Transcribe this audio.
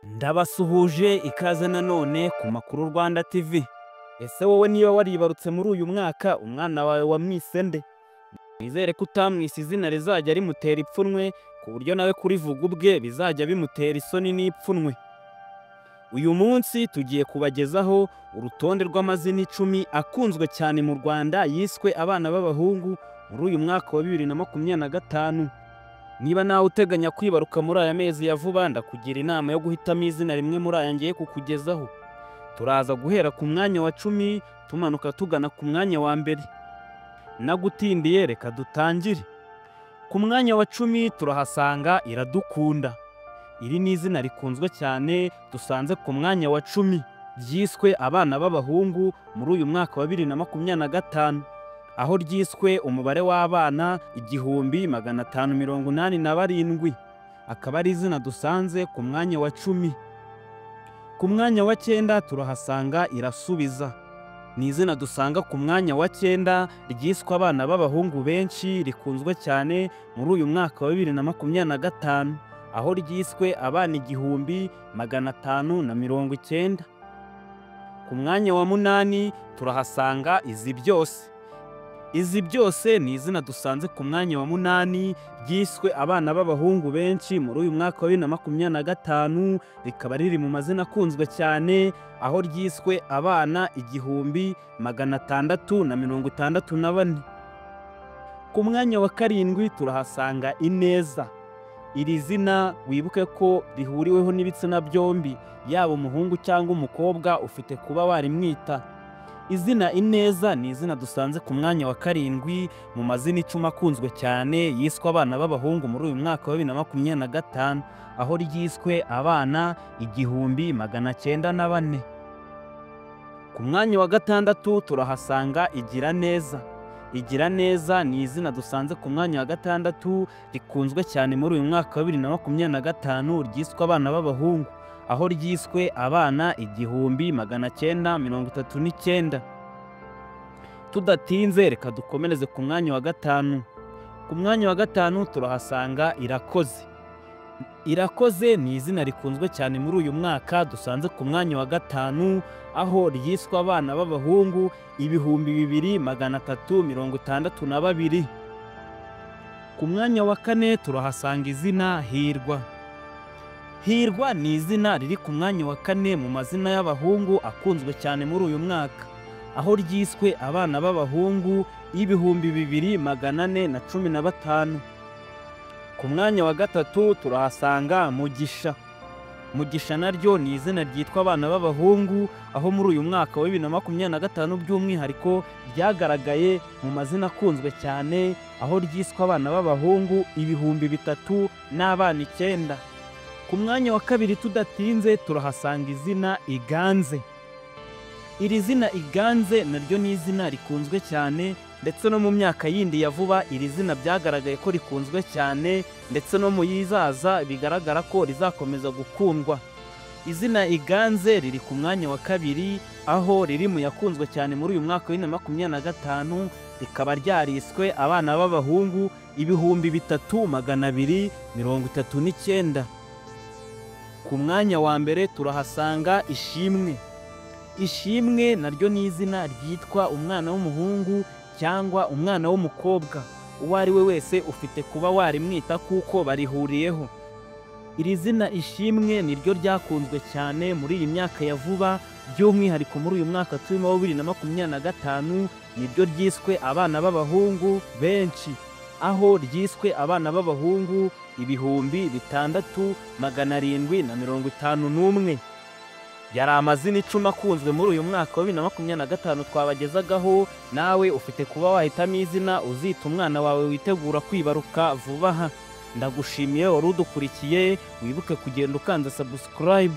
Ndabasuhuje ikaze nanone ku Makuru Rwanda TV. Ese wowe niba waribarutse muri uyu mwaka umwana wawe wamwise nde? Nizere ko utamwise izina rizajya rimutera ipfunwe ku buryo nawe kurivuga ubwe bizajya bimutera isoni n'ipfunwe. Uyu munsi tugiye kubagezaho urutonde rw'amazina 10 akunzwe cyane mu Rwanda yiswe abana b'abahungu muri uyu mwaka wa 2025. Niba nawe uteganya kwibaruka muri aya mezi ya vuba, ndakugira inama yo guhitamo izina rimwe muri aya ngiye kukugezaho. Turaza guhera ku mwanya wa 10 tumanuka tugana ku mwanya wa mbere. Nagutindiye reka dutangire. Ku mwanya wa 10 turahasanga Iradukunda. Iri ni izina rikunzwe cyane dusanze ku mwanya wa 10 ryiswe abana b'abahungu muri uyu mwaka wa 2025. Aho ryiswe umubare w'abana 1587. Akaba ari izina dusanze ku mwanya wa 10. Ku mwanya wa 9 turahasanga Irasubiza. Ni izina dusanga ku mwanya wa 9 ryiswe abana b'abahungu benshi rikunzwe cyane muri uyu mwaka wa 2025. Aho ryiswe abana 1590. Ku mwanya wa 8 turahasanga Izi Byose. Izi Byose ni izina dusanze ku mwanya wa 8 ryiswe abana b'abahungu benshi muri uyu mwaka wa 2025. Rikaba riri mu mazina akunzwe cyane, aho ryiswe abana 1664. Ku mwanya wa 7 turahasanga Ineza. Iri zina wibuke ko rihuriweho n'ibitsina byombi, yaba umuhungu cyangwa umukobwa ufite kuba warimwita. Izina Ineza ni izina dusanze ku mwanya wa 7 mu mazina 10 akunzwe cyane yiswe abana b'abahungu muri uyu mwaka wa 2025, aho ryiswe abana 1904. Ku mwanya wa 6 turahasanga Igira Neza. Igira Neza ni izina dusanze ku mwanya wa 6 rikunzwe cyane muri uyu mwaka wa 2025 ryiswe abana b'abahungu, aho ryiswe abana 1939. Tudatinze reka dukomereze ku mwanya wa 5. Ku mwanya wa 5 turahasanga Irakoze. Irakoze ni izina rikunzwe cyane muri uyu mwaka dusanze ku mwanya wa 5, aho ryiswe abana b'abahungu 2362. Ku mwanya wa 4 turahasanga izina Hirwa. Hirwa ni izina riri ku mwanya wa 4 mu mazina y'abahungu akunzwe cyane muri uyu mwaka, aho ryiswe abana b'abahungu 2415. Ku mwanya wa 3 turahasanga Mugisha. Mugisha naryo ni izina ryitwa abana b'abahungu, aho muri uyu mwaka wa 2025 by'umwihariko ryagaragaye mu mazina akunzwe cyane, aho ryiswe abana b'abahungu 3000 n'abana 9. Ku mwanya wa 2 tudatinze turahasanga izina Iganze. Iri zina Iganze naryo ni izina rikunzwe cyane, ndetse no mu myaka yindi ya vuba iri zina byagaragaye ko rikunzwe cyane, ndetse no mu yizaza bigaragara ko rizakomeza gukundwa. Izina Iganze riri ku mwanya wa 2, aho riri mu yakunzwe cyane muri uyu mwaka wa 2025, rikaba ryariswe abana b'abahungu 3239. Ku mwanya wa mbere turahasanga Ishimwe. Ishimwe naryo ni izina ryitwa umwana w'umuhungu cyangwa umwana w'umukobwa, uwo ari we wese ufite kuba warimwita kuko barihuriyeho. Iri zina Ishimwe niryo ryakunzwe cyane muri iyi myaka ya vuba, by'umwihariko muri uyu mwaka turimo wa 2025 niryo ryiswe abana b'abahungu benshi, aho ryiswe abana b'abahungu 6751. Yari amazina 10 akunzwe muri uyu mwaka wa 2025 twabagezagaho. Nawe ufite kuba wahitamo izina uzita umwana wawe witegura kwibaruka vuba aha. Ndagushimiye wari udukurikiye, wibuke kugenda ukanza subscribe.